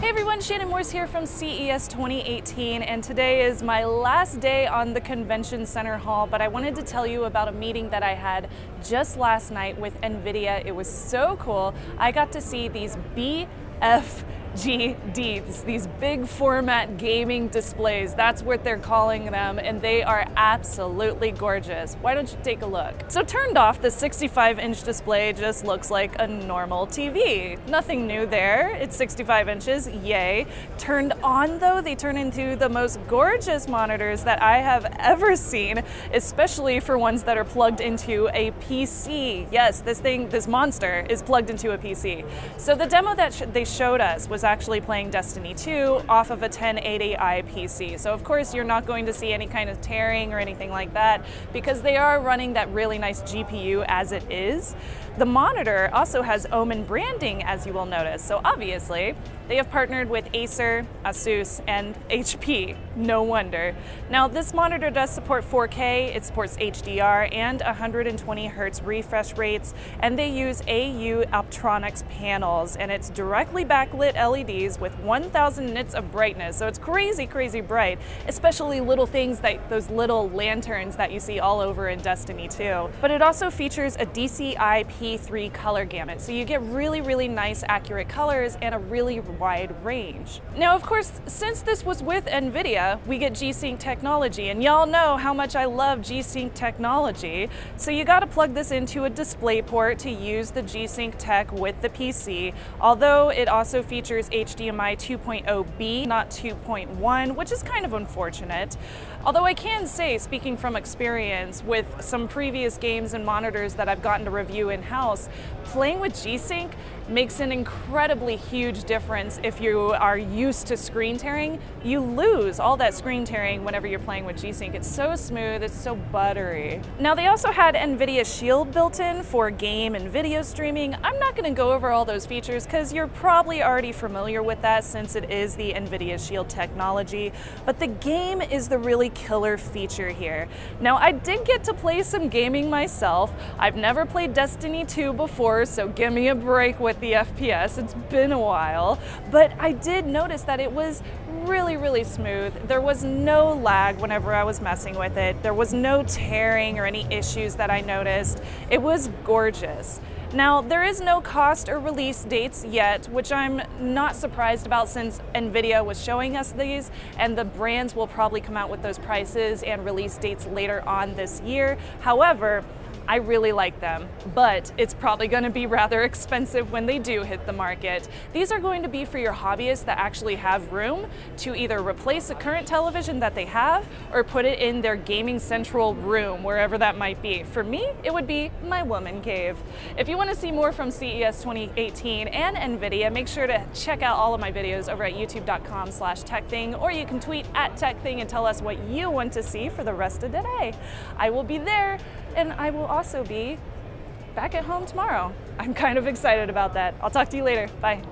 Hey everyone, Shannon here from CES 2018, and today is my last day on the Convention Center Hall, but I wanted to tell you about a meeting that I had just last night with Nvidia. It was so cool. I got to see these BFGDs, these big format gaming displays. That's what they're calling them, and they are absolutely gorgeous. Why don't you take a look? So turned off, the 65-inch display just looks like a normal TV. Nothing new there. It's 65 inches, yay. Turned on though, they turn into the most gorgeous monitors that I have ever seen, especially for ones that are plugged into a PC. Yes, this monster is plugged into a PC. So the demo that they showed us was actually playing Destiny 2 off of a 1080i PC. So of course you're not going to see any kind of tearing or anything like that because they are running that really nice GPU as it is. The monitor also has Omen branding, as you will notice. So obviously they have partnered with Acer, Asus, and HP. No wonder. Now this monitor does support 4K, it supports HDR and 120 Hz refresh rates, and they use AU Optronics panels, and it's directly backlit LEDs with 1000 nits of brightness. So it's crazy, crazy bright, especially little things like those little lanterns that you see all over in Destiny 2. But it also features a DCI P3 color gamut, so you get really, really nice accurate colors and a really wide range. Now, of course, since this was with Nvidia, we get G-Sync technology, and y'all know how much I love G-Sync technology, so you gotta plug this into a display port to use the G-Sync tech with the PC, although it also features HDMI 2.0B, not 2.1, which is kind of unfortunate. Although I can say, speaking from experience with some previous games and monitors that I've gotten to review in-house, playing with G-Sync makes an incredibly huge difference. If you are used to screen tearing, you lose all that screen tearing whenever you're playing with G-Sync. It's so smooth, it's so buttery. Now they also had Nvidia Shield built in for game and video streaming. I'm not gonna go over all those features because you're probably already familiar with that since it is the Nvidia Shield technology, but the game is the really killer feature here. Now I did get to play some gaming myself. I've never played Destiny 2 before, so give me a break with the FPS. It's been a while, but I did notice that it was really, really smooth. There was no lag whenever I was messing with it. There was no tearing or any issues that I noticed. It was gorgeous. Now, there is no cost or release dates yet, which I'm not surprised about since Nvidia was showing us these, and the brands will probably come out with those prices and release dates later on this year. However, I really like them, but it's probably going to be rather expensive when they do hit the market. These are going to be for your hobbyists that actually have room to either replace a current television that they have or put it in their gaming central room, wherever that might be. For me, it would be my woman cave. If you want to see more from CES 2018 and Nvidia, make sure to check out all of my videos over at youtube.com/TekThing, or you can tweet at TekThing and tell us what you want to see for the rest of the day. I will be there, and I will also be back at home tomorrow. I'm kind of excited about that. I'll talk to you later. Bye.